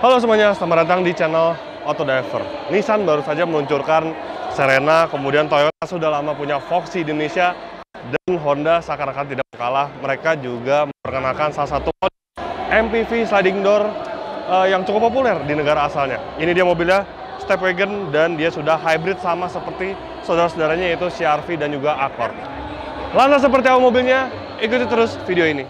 Halo semuanya, selamat datang di channel Autodiver. Nissan baru saja meluncurkan Serena, kemudian Toyota sudah lama punya Foxy di Indonesia, dan Honda seakan-akan tidak kalah. Mereka juga memperkenalkan salah satu MPV sliding door yang cukup populer di negara asalnya. Ini dia mobilnya, Stepwagon, dan dia sudah hybrid sama seperti saudara-saudaranya yaitu CR-V dan juga Accord. Lantas seperti apa mobilnya? Ikuti terus video ini.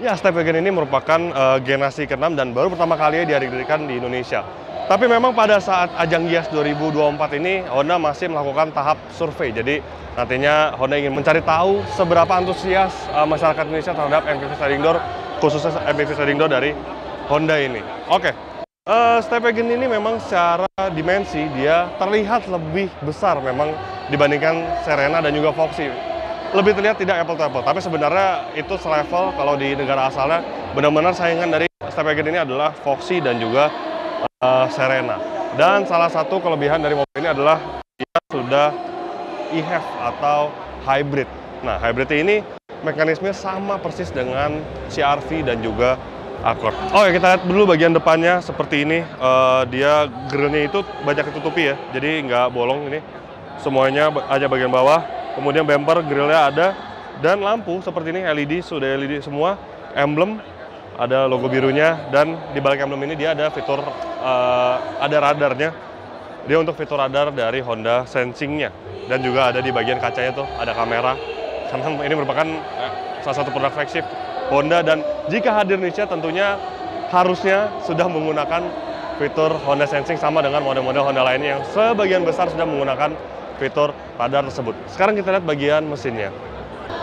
Ya, Stepwagon ini merupakan generasi ke-6 dan baru pertama kali didirikan di Indonesia. Tapi memang pada saat ajang Gias 2024 ini, Honda masih melakukan tahap survei. Jadi nantinya Honda ingin mencari tahu seberapa antusias masyarakat Indonesia terhadap MPV sliding door, khususnya MPV sliding door dari Honda ini. Oke, Stepwagon ini memang secara dimensi dia terlihat lebih besar memang dibandingkan Serena dan juga Foxy. Lebih terlihat tidak apple to apple, tapi sebenarnya itu selevel. Kalau di negara asalnya benar-benar saingan dari Stepwagon ini adalah Foxy dan juga Serena. Dan salah satu kelebihan dari mobil ini adalah dia sudah e-HEV atau hybrid. Nah, hybrid ini mekanisme sama persis dengan CR-V dan juga Accord. Oh ya, kita lihat dulu bagian depannya seperti ini. Dia grillnya itu banyak ditutupi ya, jadi nggak bolong ini. Semuanya aja bagian bawah. Kemudian bumper, grillnya ada, dan lampu seperti ini LED, sudah LED semua, emblem, ada logo birunya, dan di balik emblem ini dia ada fitur, ada radarnya. Dia untuk fitur radar dari Honda Sensing-nya, dan juga ada di bagian kacanya tuh, ada kamera. Karena ini merupakan salah satu produk flagship Honda, dan jika hadir di Indonesia tentunya harusnya sudah menggunakan fitur Honda Sensing sama dengan model-model Honda lainnya yang sebagian besar sudah menggunakan fitur radar tersebut. Sekarang kita lihat bagian mesinnya.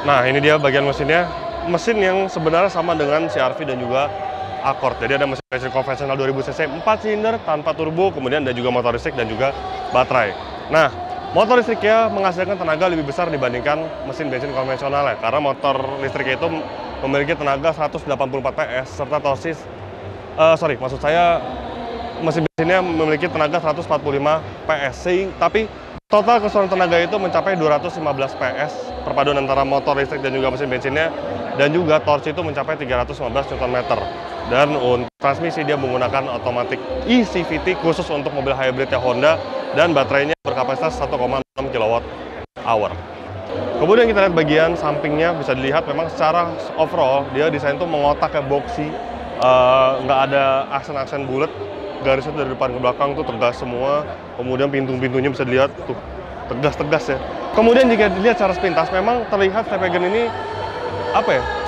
Nah, ini dia bagian mesinnya. Mesin yang sebenarnya sama dengan CR-V dan juga Accord. Jadi ada mesin bensin konvensional 2000 cc 4 silinder tanpa turbo, kemudian ada juga motor listrik dan juga baterai. Nah, motor listriknya menghasilkan tenaga lebih besar dibandingkan mesin bensin konvensional ya, karena motor listriknya itu memiliki tenaga 184 PS serta torsi mesin bensinnya memiliki tenaga 145 PS. Tapi total keseluruhan tenaga itu mencapai 215 PS, perpaduan antara motor listrik dan juga mesin bensinnya, dan juga torsi itu mencapai 315 Nm. Dan untuk transmisi dia menggunakan automatic eCVT khusus untuk mobil hybridnya Honda, dan baterainya berkapasitas 1,6 kWh. Kemudian kita lihat bagian sampingnya, bisa dilihat memang secara overall dia desain itu mengotak kayak boxy, nggak ada aksen-aksen bulat. Garisnya dari depan ke belakang tuh tegas semua, kemudian pintu-pintunya bisa dilihat tuh tegas-tegas ya. Kemudian jika dilihat secara sepintas, memang terlihat Stepwagon ini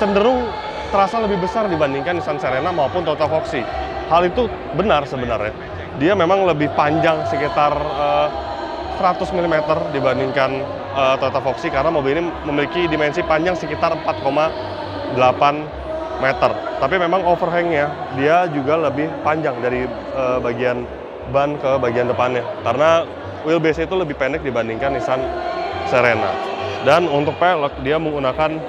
cenderung terasa lebih besar dibandingkan Nissan Serena maupun Toyota Foxy. Hal itu benar sebenarnya. Dia memang lebih panjang sekitar 100 mm dibandingkan Toyota Foxy, karena mobil ini memiliki dimensi panjang sekitar 4,8 meter. Tapi memang overhangnya dia juga lebih panjang dari bagian ban ke bagian depannya, karena wheelbase itu lebih pendek dibandingkan Nissan Serena. Dan untuk pelek dia menggunakan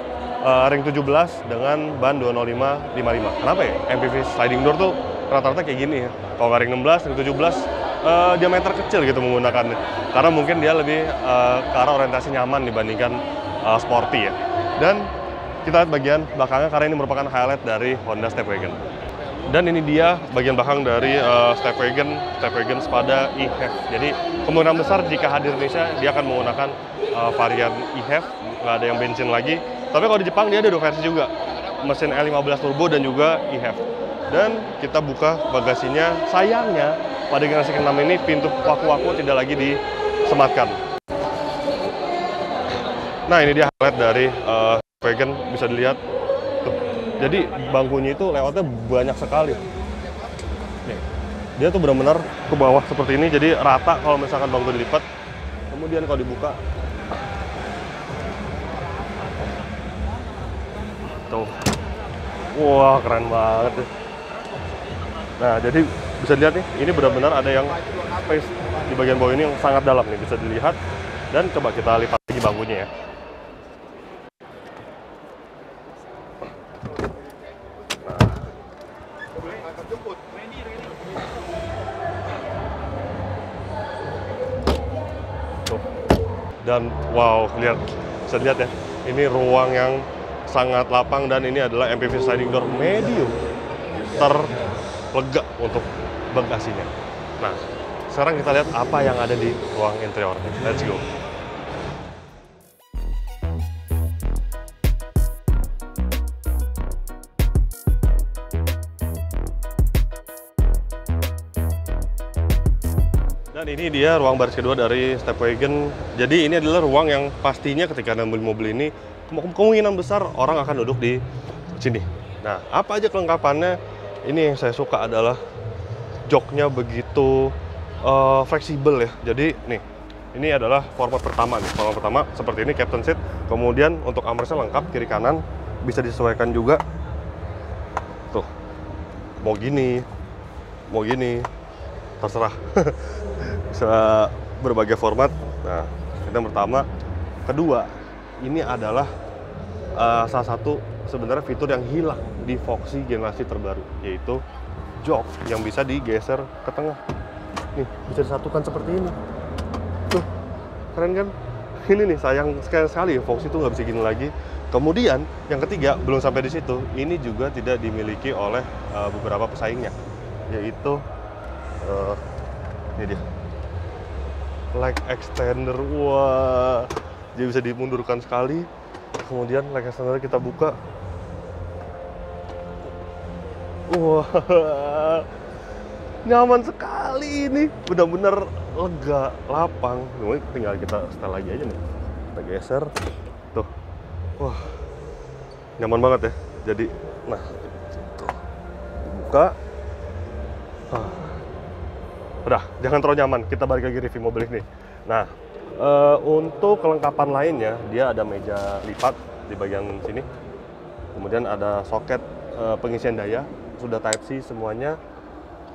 ring 17 dengan ban 205/55. Kenapa ya? MPV sliding door tuh rata-rata kayak gini ya. Kalau ring 16, ring 17 diameter kecil gitu menggunakannya, karena mungkin dia lebih ke arah orientasi nyaman dibandingkan sporty ya. Dan kita lihat bagian belakangnya, karena ini merupakan highlight dari Honda Stepwagon. Dan ini dia bagian belakang dari Stepwagon Spada e-HEV. Jadi kemungkinan besar jika hadir di Indonesia dia akan menggunakan varian e-HEV, nggak ada yang bensin lagi. Tapi kalau di Jepang dia ada dua versi juga, mesin L15 turbo dan juga e-HEV. Dan kita buka bagasinya, sayangnya pada generasi ke-6 ini pintu waku-waku tidak lagi disematkan. Nah, ini dia highlight dari Stepwagon, bisa dilihat tuh. Jadi bangkunya itu lewatnya banyak sekali. Nih, dia tuh benar-benar ke bawah seperti ini, jadi rata kalau misalkan bangku dilipat. Kemudian kalau dibuka, tuh, wah keren banget deh. Nah, jadi bisa dilihat nih, ini benar-benar ada yang space di bagian bawah ini yang sangat dalam nih, bisa dilihat. Dan coba kita lipat lagi bangkunya ya. Tuh. Dan wow, lihat, bisa dilihat ya, ini ruang yang sangat lapang dan ini adalah MPV sliding door medium terlega untuk bagasinya. Nah, sekarang kita lihat apa yang ada di ruang interior. Let's go. Dan ini dia ruang baris kedua dari Stepwagon. Jadi ini adalah ruang yang pastinya ketika Anda beli mobil ini, kemungkinan besar orang akan duduk di sini. Nah, apa aja kelengkapannya? Ini yang saya suka adalah joknya begitu fleksibel ya. Jadi nih, ini adalah format pertama nih. Format pertama seperti ini, captain seat. Kemudian untuk armrestnya lengkap, kiri kanan bisa disesuaikan juga. Tuh, mau gini, terserah. Bisa berbagai format. Nah, itu yang pertama. Kedua, ini adalah salah satu sebenarnya fitur yang hilang di Voxy generasi terbaru, yaitu jok yang bisa digeser ke tengah. Nih, bisa disatukan seperti ini. Tuh, keren kan? Ini nih, sayang sekali Voxy itu nggak bisa gini lagi. Kemudian, yang ketiga, belum sampai di situ, ini juga tidak dimiliki oleh beberapa pesaingnya, yaitu ini dia, leg extender. Wah, dia bisa dimundurkan sekali. Kemudian leg extender kita buka. Wah, nyaman sekali ini, benar-benar lega, lapang. Tinggal kita setel lagi aja nih, kita geser. Tuh, wah, nyaman banget ya. Jadi, nah, tuh, buka. Udah, jangan terlalu nyaman. Kita balik lagi review mobil ini. Nah, untuk kelengkapan lainnya, dia ada meja lipat di bagian sini. Kemudian ada soket pengisian daya, sudah Type C semuanya.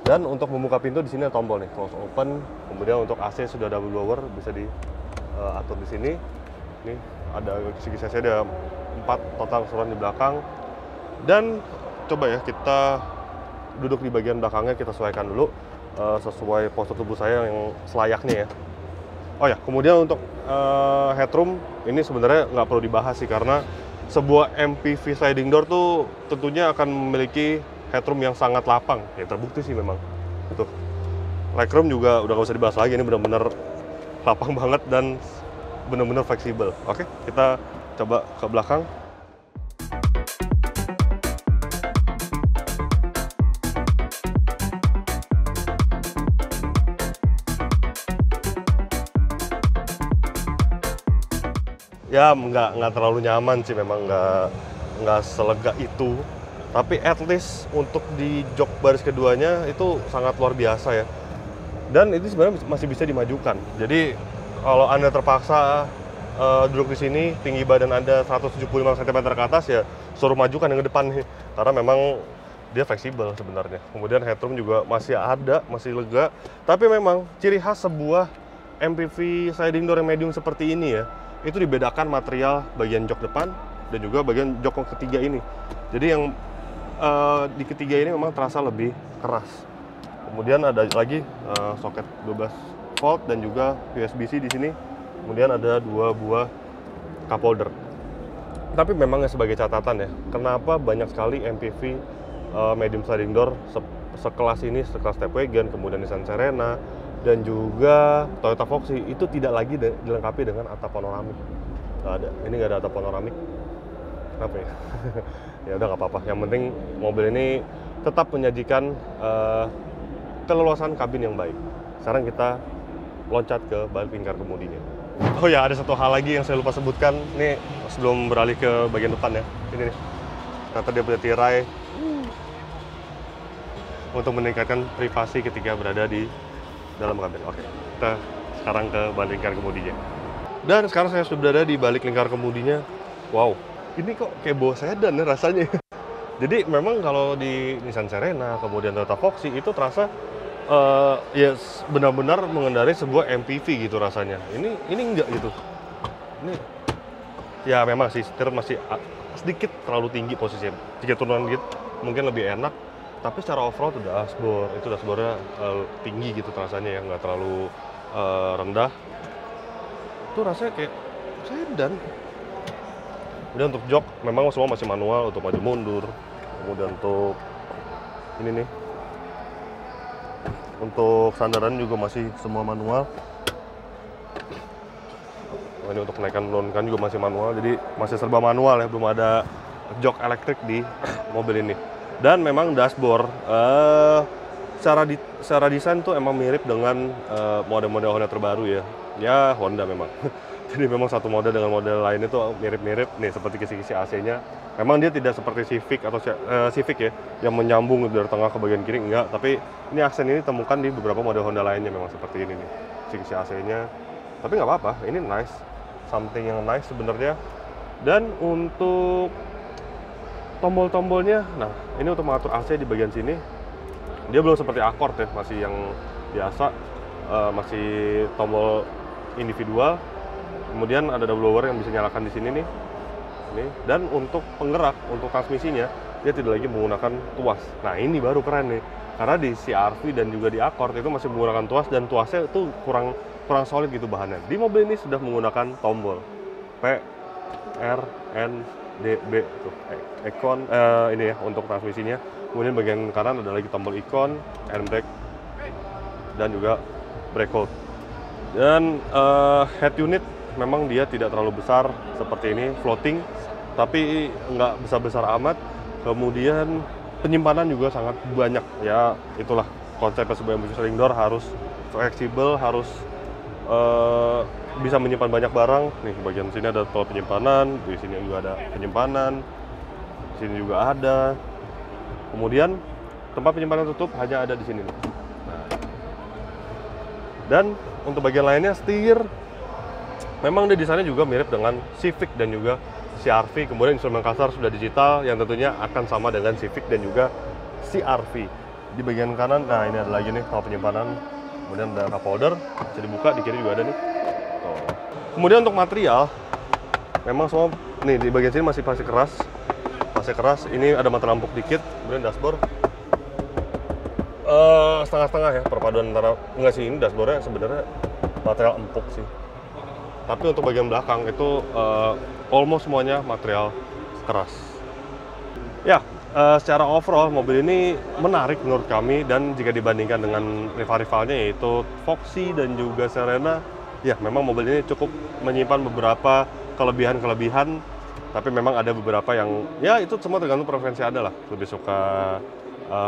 Dan untuk membuka pintu di sini ada tombol nih, close open. Kemudian untuk AC sudah double blower, bisa diatur di sini. Ini ada segi CC ada 4 total keseluruhan di belakang. Dan coba ya kita duduk di bagian belakangnya, kita sesuaikan dulu sesuai postur tubuh saya yang selayaknya ya. Oh ya, kemudian untuk headroom ini sebenarnya nggak perlu dibahas sih, karena sebuah MPV sliding door tuh tentunya akan memiliki headroom yang sangat lapang. Ya terbukti sih memang. Tuh, legroom juga udah nggak usah dibahas lagi, ini benar-benar lapang banget dan benar-benar fleksibel. Oke, kita coba ke belakang. Ya nggak terlalu nyaman sih, memang nggak selega itu. Tapi at least untuk di jok baris keduanya itu sangat luar biasa ya. Dan itu sebenarnya masih bisa dimajukan. Jadi kalau Anda terpaksa duduk di sini, tinggi badan Anda 175 cm ke atas, ya suruh majukan yang ke depan nih. Karena memang dia fleksibel sebenarnya. Kemudian headroom juga masih ada, masih lega. Tapi memang ciri khas sebuah MPV sliding door yang medium seperti ini ya, itu dibedakan material bagian jok depan dan juga bagian jok yang ketiga ini. Jadi yang di ketiga ini memang terasa lebih keras. Kemudian ada lagi soket 12 volt dan juga USB-C di sini. Kemudian ada 2 buah cup holder. Tapi memang sebagai catatan ya, kenapa banyak sekali MPV medium sliding door sekelas ini, sekelas Stepwagon, kemudian Nissan Serena, dan juga Toyota Voxy itu tidak lagi dilengkapi dengan atap panoramik. Nggak ada. Ini nggak ada atap panoramik. Kenapa ya? Ya udah nggak apa-apa. Yang penting mobil ini tetap menyajikan keleluasan kabin yang baik. Sekarang kita loncat ke balik lingkar kemudinya. Oh ya, ada satu hal lagi yang saya lupa sebutkan. Nih sebelum beralih ke bagian depan ya. Ini nih. Ternyata dia punya tirai. untuk meningkatkan privasi ketika berada di dalam kabin. Oke, kita sekarang ke balik lingkar kemudinya. Dan sekarang saya sudah berada di balik lingkar kemudinya. Wow, ini kok kayak bawa sedan ya rasanya. Jadi memang kalau di Nissan Serena, kemudian Toyota Foxy itu terasa ya benar-benar mengendarai sebuah MPV gitu rasanya. Ini enggak gitu. Ini ya memang sih setir masih sedikit terlalu tinggi posisinya. Jika turunan gitu mungkin lebih enak. Tapi secara overall itu dashboardnya tinggi gitu rasanya ya, nggak terlalu rendah. Itu rasanya kayak sedan. Kemudian untuk jok memang semua masih manual untuk maju mundur. Kemudian untuk ini nih, untuk sandaran juga masih semua manual. Ini untuk naikkan menurunkan juga masih manual, jadi masih serba manual ya, belum ada jok elektrik di mobil ini. Dan memang dashboard secara desain tuh emang mirip dengan model-model Honda terbaru ya. Ya Honda memang. Jadi memang satu model dengan model lain itu mirip-mirip nih, seperti kisi-kisi AC-nya. Memang dia tidak seperti Civic atau Civic ya, yang menyambung dari tengah ke bagian kiri, enggak. Tapi ini aksen ini temukan di beberapa model Honda lainnya memang seperti ini nih, kisi-kisi AC-nya. Tapi nggak apa-apa, ini nice, something yang nice sebenarnya. Dan untuk tombol-tombolnya, nah ini untuk mengatur AC di bagian sini, dia belum seperti Accord ya, masih yang biasa, masih tombol individual. Kemudian ada double blower yang bisa nyalakan di sini nih. Dan untuk penggerak, untuk transmisinya, dia tidak lagi menggunakan tuas. Nah ini baru keren nih, karena di CR-V dan juga di Accord itu masih menggunakan tuas, dan tuasnya itu kurang solid gitu bahannya. Di mobil ini sudah menggunakan tombol P, R, N, D, B tuh, icon ini ya untuk transmisinya. Kemudian bagian kanan ada lagi tombol icon, handbrake, dan juga brake hold. Dan head unit memang dia tidak terlalu besar seperti ini, floating, tapi nggak besar-besar amat. Kemudian penyimpanan juga sangat banyak ya, itulah konsepnya sebuah MPV sliding door, harus fleksibel, harus bisa menyimpan banyak barang. Nih bagian sini ada tol penyimpanan, di sini juga ada penyimpanan, di sini juga ada. Kemudian tempat penyimpanan tutup hanya ada di sini. Nah. Dan untuk bagian lainnya setir, memang dia desainnya juga mirip dengan Civic dan juga CR-V. Kemudian instrumen kasar sudah digital, yang tentunya akan sama dengan Civic dan juga CR-V. Di bagian kanan, nah ini ada lagi nih tempat penyimpanan. Kemudian ada cup holder, bisa dibuka, di kiri juga ada nih. Tuh. Kemudian untuk material, memang semua nih di bagian sini masih keras. Ini ada mata lampu dikit. Kemudian dashboard setengah-setengah ya, perpaduan antara, enggak sih, ini dashboardnya sebenarnya material empuk sih. Tapi untuk bagian belakang itu almost semuanya material keras. Ya, secara overall mobil ini menarik menurut kami, dan jika dibandingkan dengan rival-rivalnya yaitu Foxy dan juga Serena, ya memang mobil ini cukup menyimpan beberapa kelebihan-kelebihan, tapi memang ada beberapa yang ya itu semua tergantung preferensi Anda lah. Lebih suka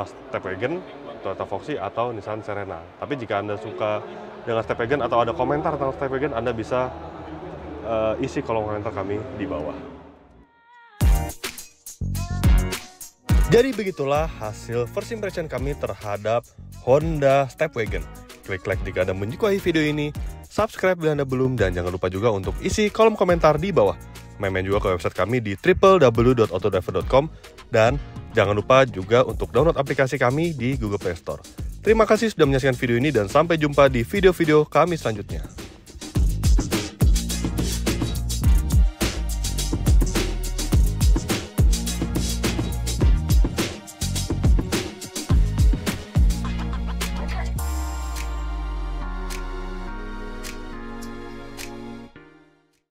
Stepwagon, Toyota Foxy atau Nissan Serena. Tapi jika Anda suka dengan Stepwagon atau ada komentar tentang Stepwagon, Anda bisa isi kolom komentar kami di bawah. Jadi begitulah hasil first impression kami terhadap Honda Stepwagon. Klik like jika Anda menyukai video ini, subscribe bila Anda belum, dan jangan lupa juga untuk isi kolom komentar di bawah. Main juga ke website kami di www.autodriver.com, dan jangan lupa juga untuk download aplikasi kami di Google Play Store. Terima kasih sudah menyaksikan video ini, dan sampai jumpa di video-video kami selanjutnya.